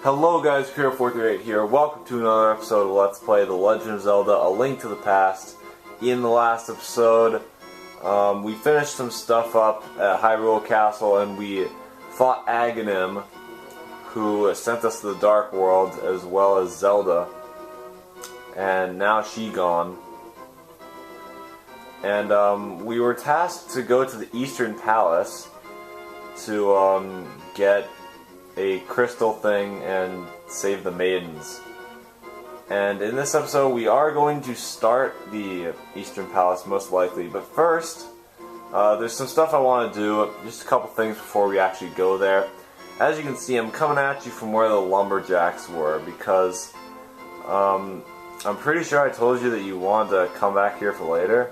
Hello guys, Kira438 here. Welcome to another episode of Let's Play The Legend of Zelda, A Link to the Past. In the last episode, we finished some stuff up at Hyrule Castle and we fought Aghanim, who sent us to the Dark World, as well as Zelda. And now she gone. And we were tasked to go to the Eastern Palace to get a crystal thing and save the maidens. And in this episode we are going to start the Eastern Palace most likely, but first there's some stuff I want to do, just a couple things before we actually go there. As you can see, I'm coming at you from where the lumberjacks were because I'm pretty sure I told you that you wanted to come back here for later.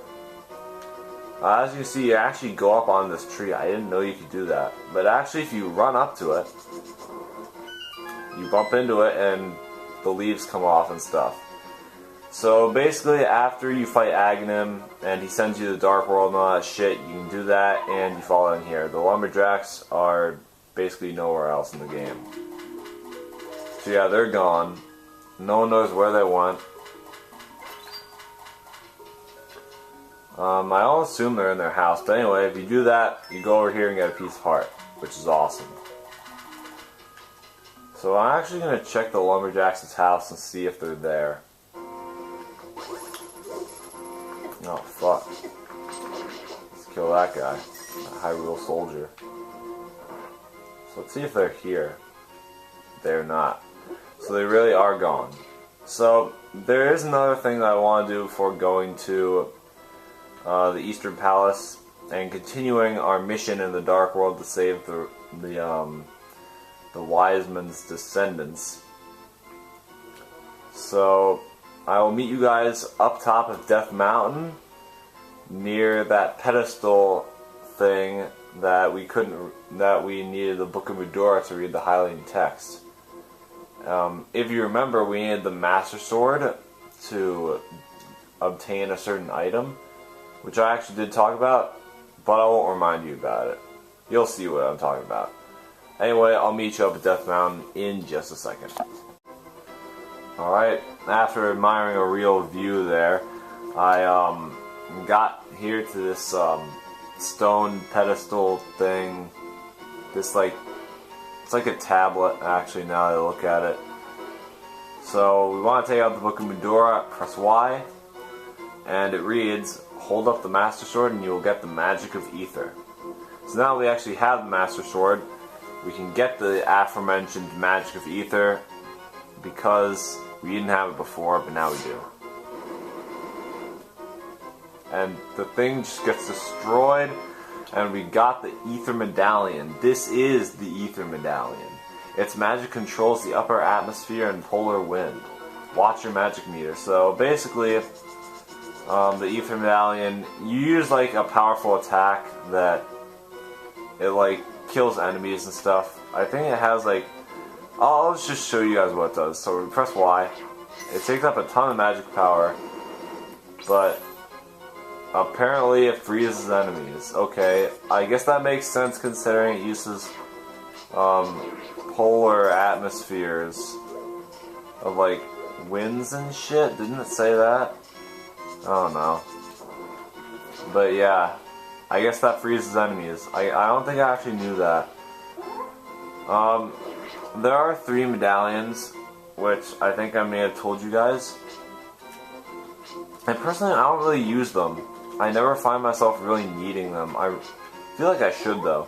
As you can see, you actually go up on this tree. I didn't know you could do that. But actually, if you run up to it, you bump into it and the leaves come off and stuff. So basically, after you fight Aghanim and he sends you to the Dark World and all that shit, you can do that and you fall in here. The lumberjacks are basically nowhere else in the game. So yeah, they're gone. No one knows where they went. I don't assume they're in their house, but anyway, if you do that, you go over here and get a piece of heart, which is awesome. So I'm actually going to check the lumberjacks' house and see if they're there. Oh, fuck. Let's kill that guy, that Hyrule soldier. So let's see if they're here. They're not. So they really are gone. So there is another thing that I want to do before going to the Eastern Palace and continuing our mission in the Dark World to save the wise man's descendants. So I will meet you guys up top of Death Mountain near that pedestal thing that we needed the Book of Mudora to read the Hylian text. If you remember, we needed the Master Sword to obtain a certain item, which I actually did talk about, but I won't remind you about it. You'll see what I'm talking about. Anyway, I'll meet you up at Death Mountain in just a second. Alright, after admiring a real view there, I got here to this stone pedestal thing. This it's like a tablet actually now that I look at it. So we want to take out the Book of Mudora, press Y, and it reads, hold up the Master Sword and you will get the magic of Ether. So now we actually have the Master Sword, we can get the aforementioned magic of Ether because we didn't have it before, but now we do. And the thing just gets destroyed, and we got the Ether Medallion. This is the Ether Medallion. Its magic controls the upper atmosphere and polar wind. Watch your magic meter. So basically, the Ether Medallion, you use like a powerful attack that it kills enemies and stuff. I think it has I'll just show you guys what it does. So we press Y. It takes up a ton of magic power, but apparently it freezes enemies. Okay, I guess that makes sense considering it uses polar atmospheres of winds and shit. Didn't it say that? I don't know. But yeah, I guess that freezes enemies. I don't think I actually knew that. There are 3 medallions, which I think I may have told you guys. And personally, I don't really use them. I never find myself really needing them. I feel like I should though.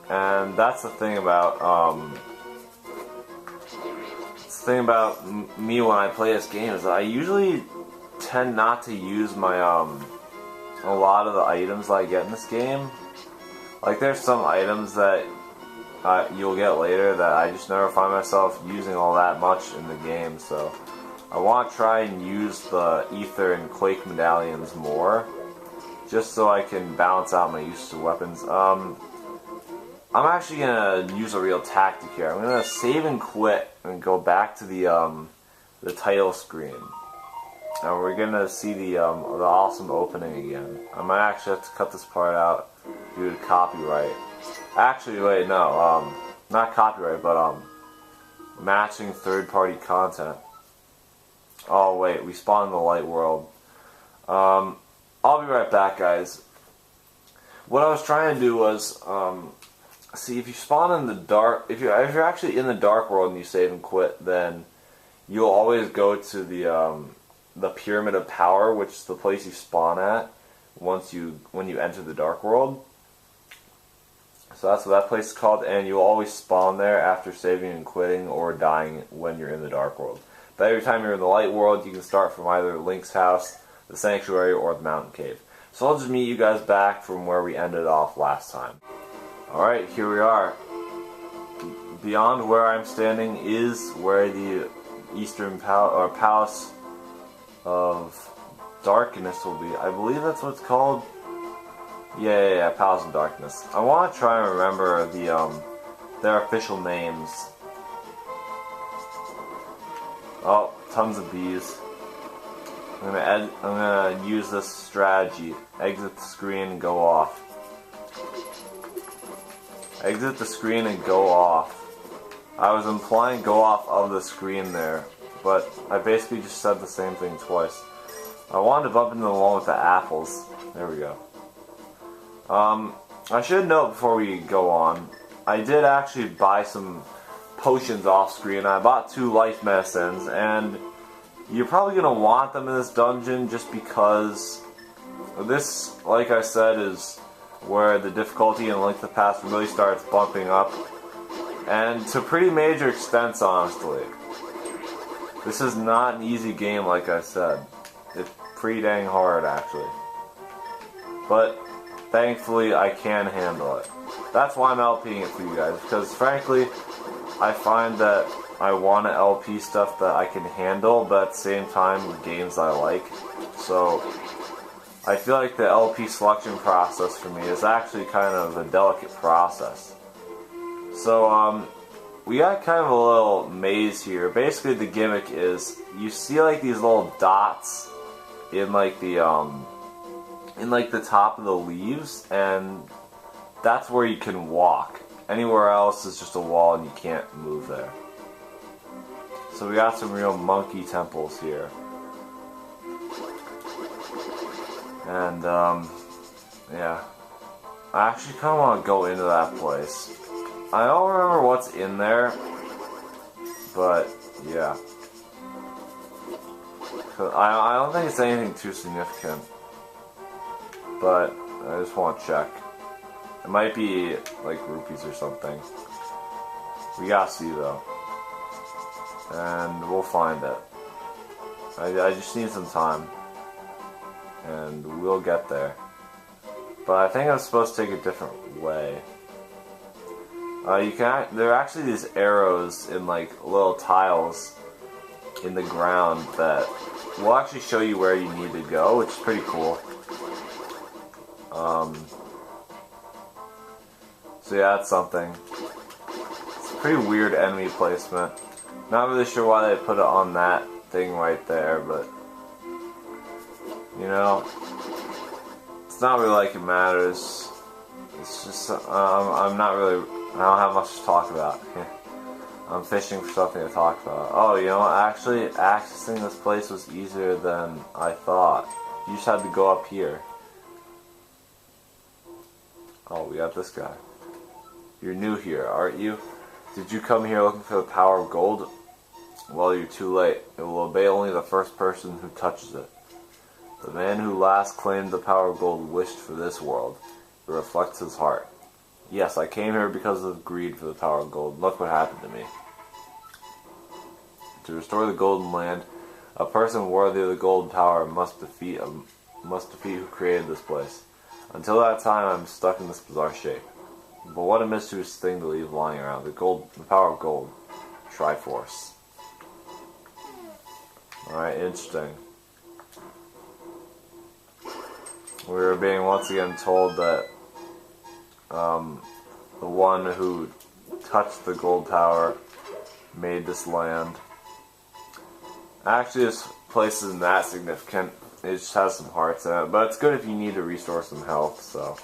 And that's the thing about me when I play this game, is that I usually tend not to use my a lot of the items that I get in this game. There's some items that you'll get later that I just never find myself using all that much in the game, so I want to try and use the Ether and Quake medallions more, just so I can balance out my use of weapons. I'm actually going to use a real tactic here. I'm going to save and quit and go back to the title screen. And we're going to see the awesome opening again. I might actually have to cut this part out due to copyright. Actually, wait, no, not copyright, but Matching third-party content. Oh wait, we spawned in the light world. I'll be right back, guys. What I was trying to do was, see, if you spawn in the dark, if you're actually in the dark world and you save and quit, then you'll always go to the Pyramid of Power, which is the place you spawn at when you enter the dark world. So that's what that place is called, and you'll always spawn there after saving and quitting or dying when you're in the dark world. But every time you're in the light world, you can start from either Link's house, the sanctuary, or the mountain cave. So I'll just meet you guys back from where we ended off last time. Alright, here we are. Beyond where I'm standing is where the Eastern Palace of Darkness will be. I believe that's what it's called. Yeah, Palace of Darkness. I want to try and remember their official names. Oh, tons of bees. I'm gonna use this strategy. Exit the screen and go off. Exit the screen and go off. I was implying go off of the screen there, but I basically just said the same thing twice. I wanted to bump into the one with the apples. There we go. I should note before we go on, I did actually buy some potions off screen. I bought 2 life medicines, and you're probably going to want them in this dungeon just because this, like I said, is where the difficulty in Link to the Past really starts bumping up, and to pretty major extents, honestly. This is not an easy game, like I said. It's pretty dang hard, actually. But thankfully, I can handle it. That's why I'm LPing it for you guys, because frankly, I find that I want to LP stuff that I can handle, but at the same time, games I like. So, I feel like the LP selection process for me is actually kind of a delicate process. So, we got kind of a little maze here. Basically, the gimmick is, you see like these little dots in like the top of the leaves, and that's where you can walk. Anywhere else is just a wall and you can't move there. So we got some real monkey temples here. And, yeah. I actually kind of want to go into that place. I don't remember what's in there, but, yeah. I don't think it's anything too significant. But I just want to check. It might be like rupees or something. We gotta see though. And we'll find it. I just need some time. And we'll get there. But I think I'm supposed to take a different way. There are actually these arrows in like little tiles in the ground that will actually show you where you need to go, which is pretty cool. So yeah, that's something. It's a pretty weird enemy placement. Not really sure why they put it on that thing right there, but you know, it's not really like it matters. It's just I'm not really. I don't have much to talk about. I'm fishing for something to talk about. Oh, you know what? Actually, accessing this place was easier than I thought. You just had to go up here. Oh, we got this guy. You're new here, aren't you? Did you come here looking for the power of gold? Well, you're too late. It will obey only the first person who touches it. The man who last claimed the power of gold wished for this world. It reflects his heart. Yes, I came here because of greed for the power of gold. Look what happened to me. To restore the golden land, a person worthy of the golden power must defeat who created this place. Until that time, I'm stuck in this bizarre shape. But what a mischievous thing to leave lying around. The power of gold. Triforce. Alright, interesting. We were being once again told that the one who touched the gold tower made this land. Actually, this place isn't that significant. It just has some hearts in it, but it's good if you need to restore some health, so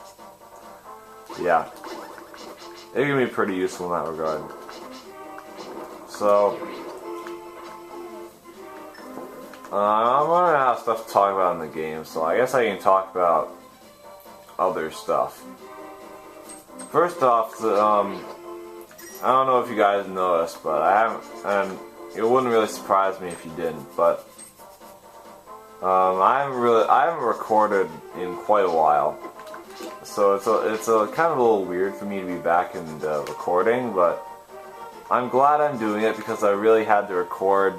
yeah. It can be pretty useful in that regard. So, I'm running out of stuff to talk about in the game, so I guess I can talk about other stuff. First off, I don't know if you guys know this, but I haven't, and it wouldn't really surprise me if you didn't, but I haven't recorded in quite a while, so it's a kind of a little weird for me to be back in recording, but I'm glad I'm doing it because I really had to record,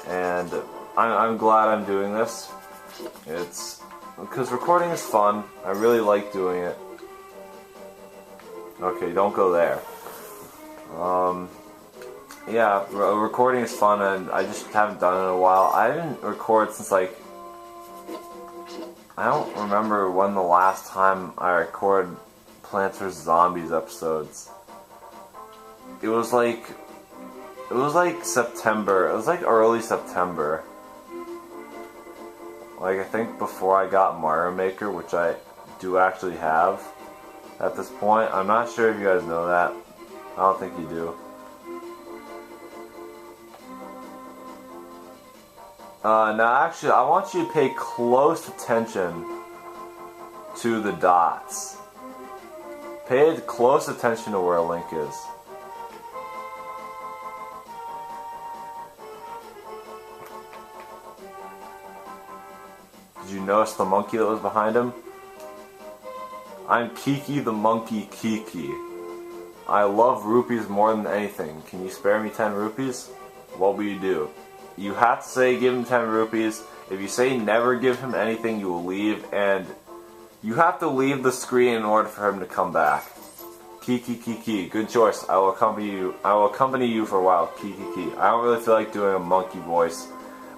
and I'm glad I'm doing this. It's because recording is fun. I really like doing it. Okay, don't go there. Yeah, recording is fun, and I just haven't done it in a while. I didn't record since, like, I don't remember when the last time I recorded Plants vs. Zombies episodes. It was like September. It was like early September. Like, I think before I got Mario Maker, which I do actually have at this point. I'm not sure if you guys know that. I don't think you do. Now actually, I want you to pay close attention to the dots. Pay close attention to where Link is. Did you notice the monkey that was behind him? I'm Kiki the Monkey Kiki. I love rupees more than anything. Can you spare me 10 rupees? What will you do? You have to say give him 10 rupees. If you say never give him anything, you will leave, and you have to leave the screen in order for him to come back. Kiki Kiki, good choice. I will accompany you for a while. Kiki Kiki. I don't really feel like doing a monkey voice.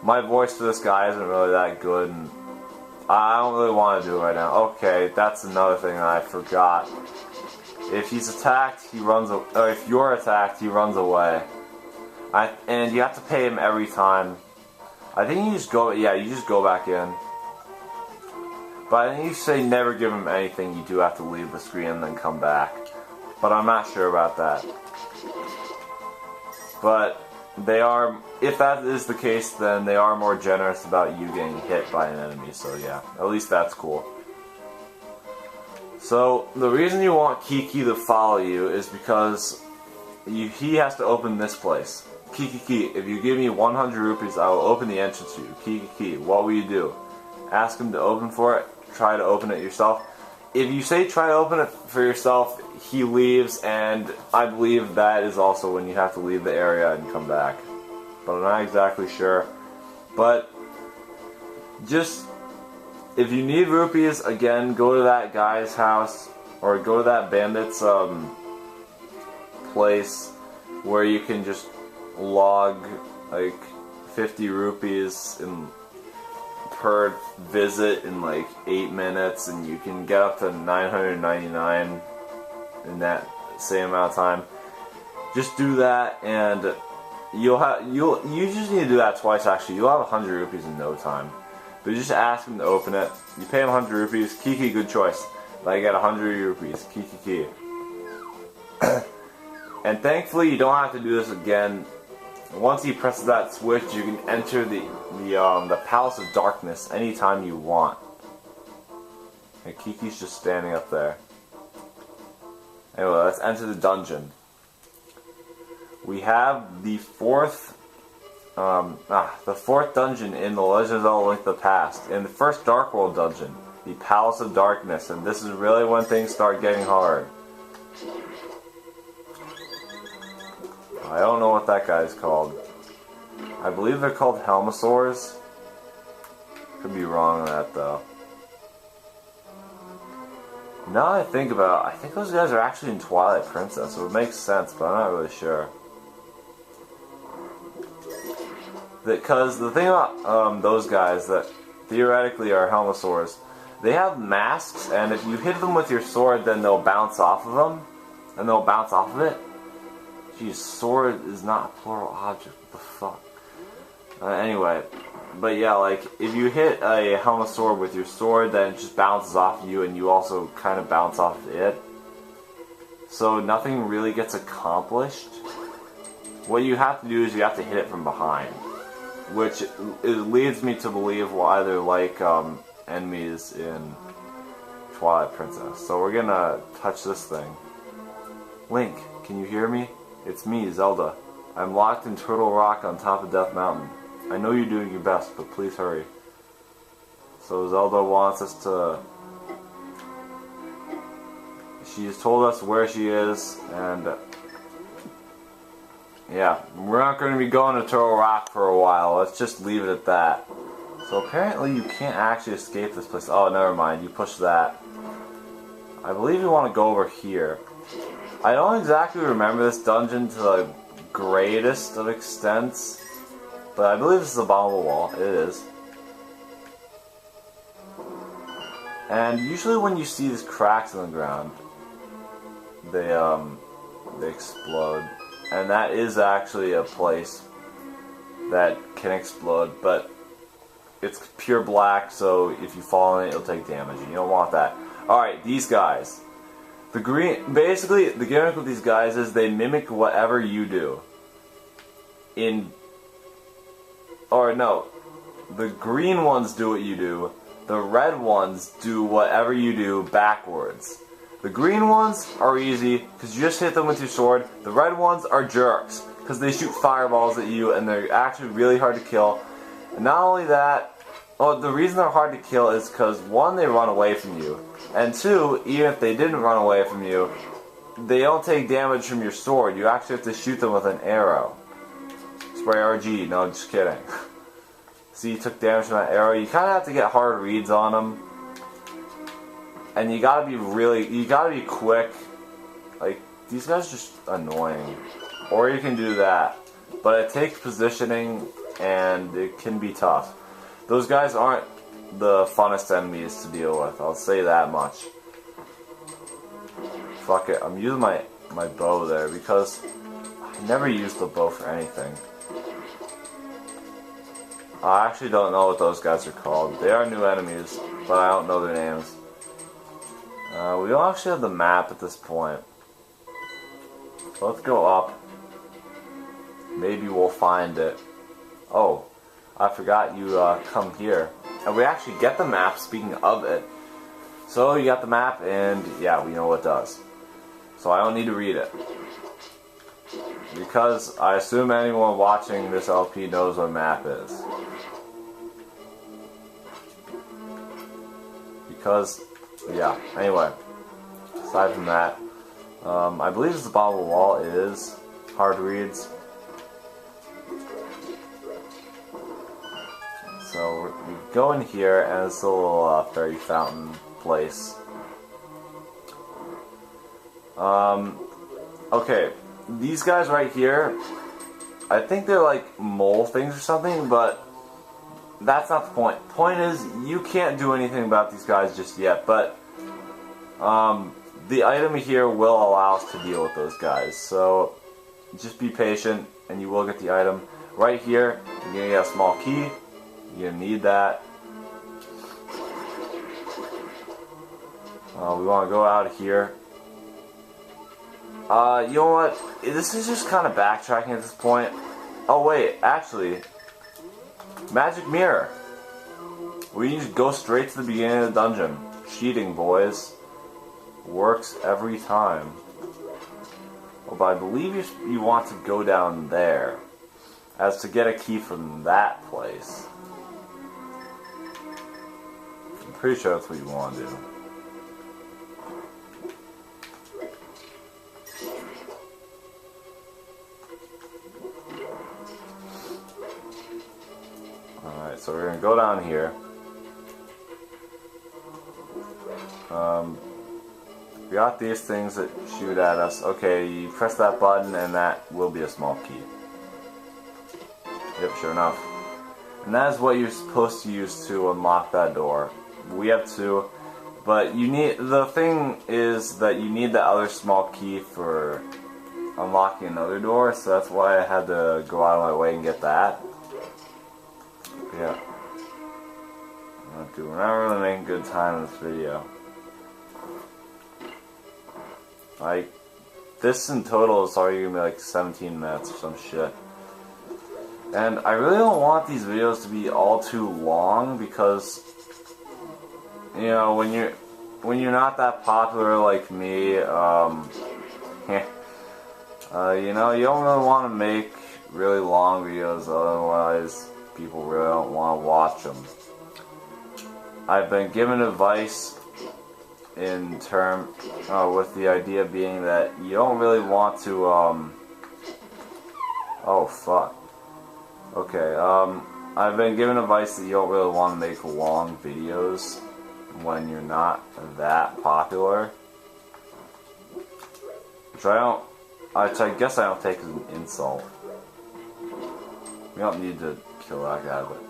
My voice for this guy isn't really that good, and I don't really want to do it right now. Okay, that's another thing that I forgot. If he's attacked, he runs. Or if you're attacked, he runs away. And you have to pay him every time. I think you just go. Yeah, you just go back in. But I think you say never give him anything. You do have to leave the screen and then come back. But I'm not sure about that. But they are. If that is the case, then they are more generous about you getting hit by an enemy. So yeah, at least that's cool. So the reason you want Kiki to follow you is because he has to open this place. Kiki, if you give me 100 rupees, I will open the entrance to you. Kiki, what will you do? Ask him to open for it. Try to open it yourself. If you say try to open it for yourself, he leaves, and I believe that is also when you have to leave the area and come back. But I'm not exactly sure. But just, if you need rupees, again, go to that guy's house, or go to that bandit's place where you can just log like 50 rupees per visit in like 8 minutes, and you can get up to 999 in that same amount of time. Just do that, and you just need to do that twice. Actually, you'll have 100 rupees in no time. But just ask him to open it. You pay him 100 rupees. Kiki, good choice. I get 100 rupees. Kiki. And thankfully, you don't have to do this again. Once he presses that switch, you can enter the Palace of Darkness anytime you want. And Kiki's just standing up there. Anyway, let's enter the dungeon. We have the fourth dungeon in the Legend of Zelda: Link to the Past. In the first Dark World dungeon, the Palace of Darkness, and this is really when things start getting hard. I don't know what that guy's called. I believe they're called Helmosaurs. Could be wrong on that though. Now that I think about it, I think those guys are actually in Twilight Princess, so it makes sense, but I'm not really sure. Because the thing about those guys that theoretically are Helmosaurs, they have masks, and if you hit them with your sword, then they'll bounce off of them, and they'll bounce off of it. Geez, sword is not a plural object. What the fuck? Anyway, but yeah, like if you hit a Helmosaur with your sword, then it just bounces off you, and you also kind of bounce off of it. So nothing really gets accomplished what you have to do is you have to hit it from behind, which it leads me to believe why they're like enemies in Twilight Princess. So we're gonna touch this thing. Link, can you hear me? It's me, Zelda. I'm locked in Turtle Rock on top of Death Mountain. I know you're doing your best, but please hurry. So Zelda wants us to... She's told us where she is, and... yeah, we're not going to be going to Turtle Rock for a while. Let's just leave it at that. So apparently you can't actually escape this place. Oh, never mind. You push that. I believe you want to go over here. I don't exactly remember this dungeon to the greatest of extents, but I believe this is a abominable wall. It is. And usually when you see these cracks in the ground, they explode. And that is actually a place that can explode, but it's pure black, so if you fall in it, you'll take damage. You don't want that. Alright, these guys. Basically, the gimmick with these guys is they mimic whatever you do. The green ones do what you do. The red ones do whatever you do backwards. The green ones are easy, because you just hit them with your sword. The red ones are jerks, because they shoot fireballs at you, and they're actually really hard to kill. And not only that, the reason they're hard to kill is because, one, they run away from you. And two, even if they didn't run away from you, they don't take damage from your sword. You actually have to shoot them with an arrow. Spray RG, no, just kidding. See, you took damage from that arrow. You kind of have to get hard reads on them. And you gotta be quick. Like, these guys are just annoying. Or you can do that. But it takes positioning, and it can be tough. Those guys aren't the funnest enemies to deal with, I'll say that much. Fuck it, I'm using my bow there, because I never used the bow for anything. I actually don't know what those guys are called. They are new enemies, but I don't know their names. We don't actually have the map at this point. So let's go up. Maybe we'll find it. Oh, I forgot you come here. And we actually get the map, speaking of it. So you got the map, and yeah, we know what it does. So I don't need to read it. Because I assume anyone watching this LP knows what a map is. Because, yeah, anyway. Aside from that, I believe this abominable wall is hard reads. So we go in here, and it's a little fairy fountain place. Okay, these guys right here, I think they're like mole things or something, but that's not the point. The point is, you can't do anything about these guys just yet, but the item here will allow us to deal with those guys. So just be patient, and you will get the item. Right here, you're gonna get a small key. You're gonna need that. We want to go out here. You know what? This is just kind of backtracking at this point. Oh wait, actually, magic mirror. We just go straight to the beginning of the dungeon. Cheating, boys. Works every time. Oh, but I believe you want to go down there, as to get a key from that place. I'm pretty sure that's what you want to do. Alright, so we're going to go down here. We got these things that shoot at us. Okay, you press that button and that will be a small key. Yep, sure enough. And that is what you're supposed to use to unlock that door. We have two, but the thing is that you need the other small key for unlocking another door, so that's why I had to go out of my way and get that. Yeah. We're not really making good time in this video. Like, this in total is already gonna be like 17 minutes or some shit. And I really don't want these videos to be all too long because, you know, when you're not that popular like me, you know, you don't really want to make really long videos, otherwise people really don't want to watch them. I've been given advice in term, with the idea being that you don't really want to, oh fuck. Okay, I've been given advice that you don't really want to make long videos when you're not that popular. Which I guess I don't take as an insult. We don't need to kill that guy, but...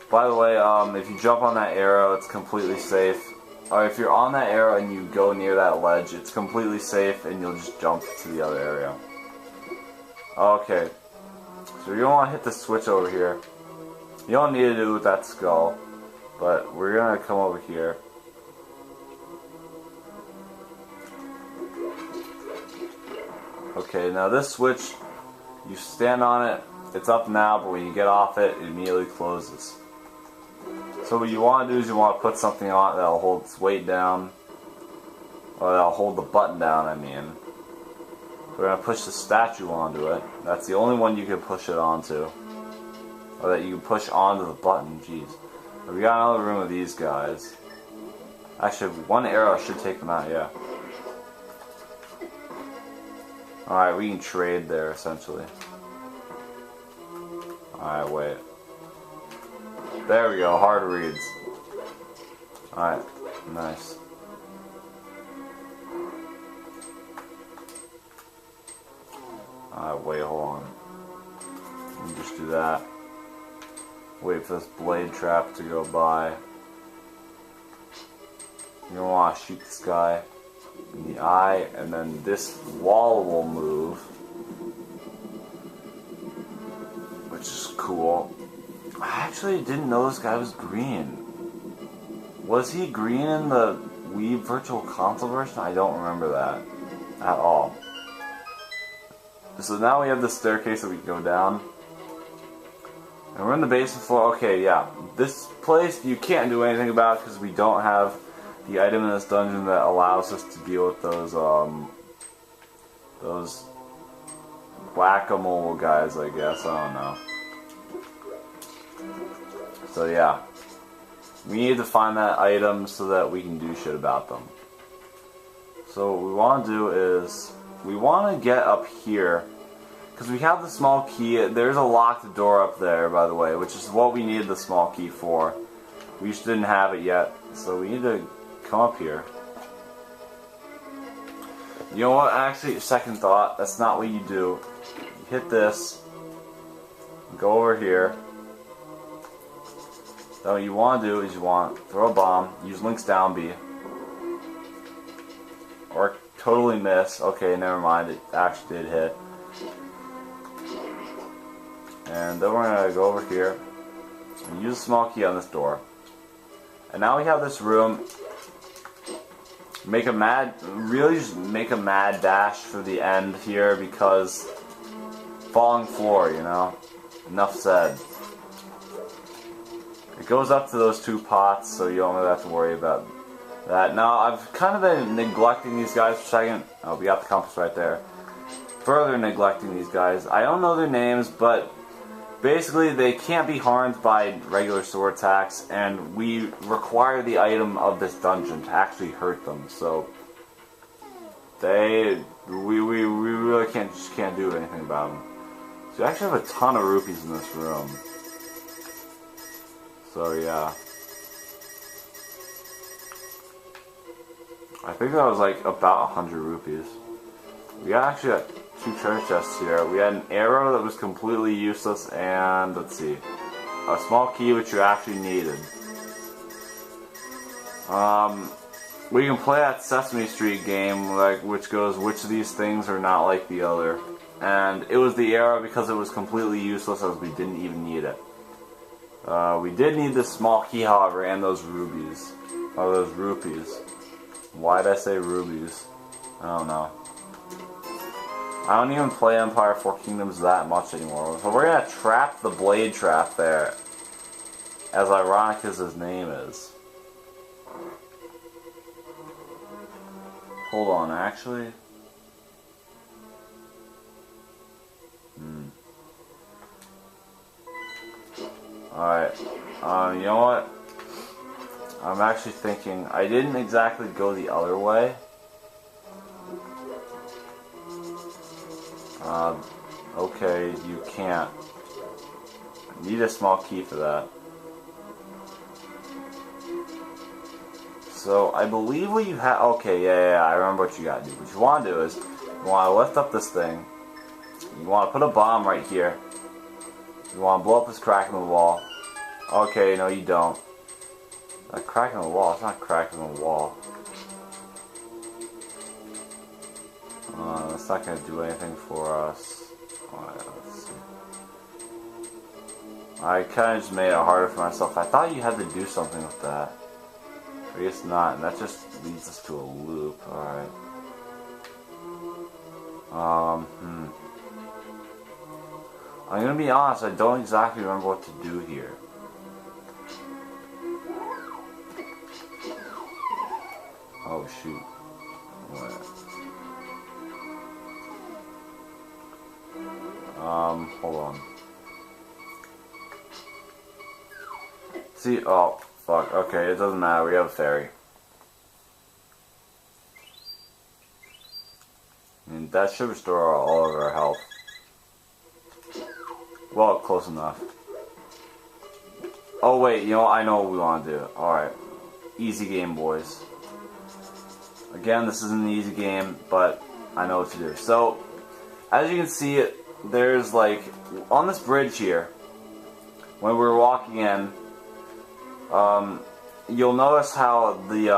By the way, if you jump on that arrow, it's completely safe. Or if you're on that arrow and you go near that ledge, it's completely safe and you'll just jump to the other area. Okay. So you don't want to hit the switch over here. You don't need to do it with that skull. But we're going to come over here. Okay, now this switch, you stand on it, it's up now, but when you get off it, it immediately closes. So what you want to do is you want to put something on it that'll hold its weight down. Or that'll hold the button down, I mean. We're going to push the statue onto it. That's the only one you can push it onto. Or that you can push onto the button, jeez. But we got another room of these guys. Actually, one arrow should take them out, yeah. Alright, we can trade there, essentially. Alright, wait. There we go, hard reads. Alright, nice. Alright, wait, hold on. Let me just do that. Wait for this blade trap to go by. You're gonna want to shoot this guy in the eye, and then this wall will move. Which is cool. I actually didn't know this guy was green. Was he green in the Wii Virtual Console version? I don't remember that at all. So now we have the staircase that we can go down. And we're in the basement floor. Okay, yeah. This place, you can't do anything about because we don't have the item in this dungeon that allows us to deal with those whack-a-mole guys, I guess. I don't know. So yeah, we need to find that item so that we can do shit about them. So what we want to do is, we want to get up here, because we have the small key. There's a locked door up there, by the way, which is what we needed the small key for. We just didn't have it yet, so we need to come up here. You know what, actually, second thought, that's not what you do. You hit this, go over here. So what you want to do is you want to throw a bomb, use Link's down B, or totally miss. Okay, never mind, it actually did hit. And then we're going to go over here and use a small key on this door. And now we have this room. Really just make a mad dash for the end here because falling floor, you know. Enough said. It goes up to those two pots, so you don't really have to worry about that. Now, I've kind of been neglecting these guys for a second. Oh, we got the compass right there. Further neglecting these guys. I don't know their names, but basically they can't be harmed by regular sword attacks, and we require the item of this dungeon to actually hurt them. So we really can't do anything about them. So we actually have a ton of rupees in this room. So yeah, I think that was like about 100 rupees. We actually got 2 treasure chests here. We had an arrow that was completely useless, and let's see, a small key which you actually needed. We can play that Sesame Street game, like which goes, which of these things are not like the other. And it was the arrow because it was completely useless as we didn't even need it. We did need the small key, however, and those rubies. Or those rupees. Why did I say rubies? I don't know. I don't even play Empire 4 Kingdoms that much anymore. So we're gonna trap the Blade Trap there. As ironic as his name is. Hold on, actually. Alright. You know what? I'm actually thinking, I didn't exactly go the other way. Okay, you can't. Need a small key for that. So, I believe what you have... Okay, yeah, I remember what you gotta do. What you wanna do is, you wanna lift up this thing. You wanna put a bomb right here. You wanna blow up this crack in the wall. Okay, no you don't. A crack in the wall, it's not a crack in the wall. That's not gonna do anything for us. Alright, let's see. I kinda just made it harder for myself. I thought you had to do something with that. I guess not, and that just leads us to a loop. Alright. I'm gonna be honest, I don't exactly remember what to do here. Oh shoot. What? Hold on. See, oh, fuck, okay, it doesn't matter, we have a fairy. And that should restore all of our health. Well, close enough. Oh wait, you know, I know what we want to do. Alright. Easy game, boys. Again, this isn't an easy game, but I know what to do. So, as you can see, there's like, on this bridge here, when we're walking in, you'll notice how the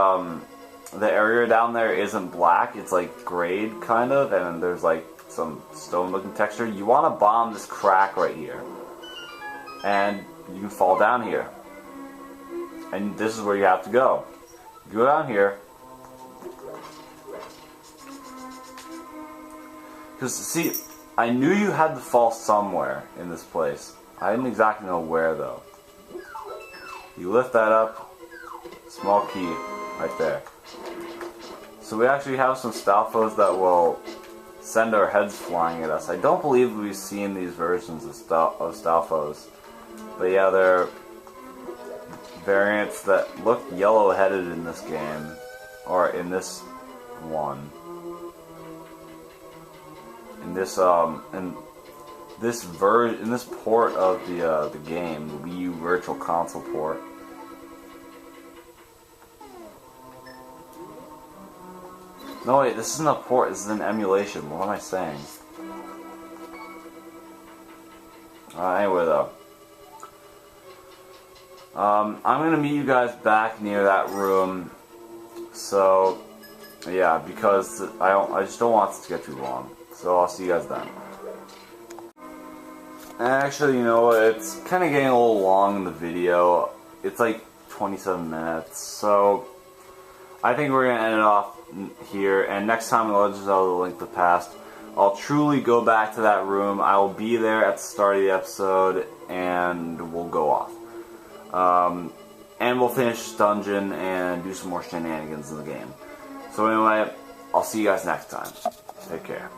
area down there isn't black, it's like grayed kind of, and there's like some stone looking texture. You want to bomb this crack right here, and you can fall down here, and this is where you have to go. You go down here, because see, I knew you had to fall somewhere in this place. I didn't exactly know where though. You lift that up, small key right there. So we actually have some Stalfos that will send our heads flying at us. I don't believe we've seen these versions of Stalfos, but yeah, they're variants that look yellow-headed in this game, or in this one. In this in this port of the game, the Wii U Virtual Console port. No wait, this isn't a port, this is an emulation. What am I saying? Anyway though. I'm gonna meet you guys back near that room. So yeah, because I just don't want this to get too long. So I'll see you guys then. Actually, you know what, it's kinda getting a little long in the video. It's like 27 minutes, so I think we're gonna end it off here, and next time in Legends of Zelda: Link to the Past, I'll truly go back to that room. I will be there at the start of the episode, and we'll go off. And we'll finish this dungeon and do some more shenanigans in the game. So anyway, I'll see you guys next time. Take care.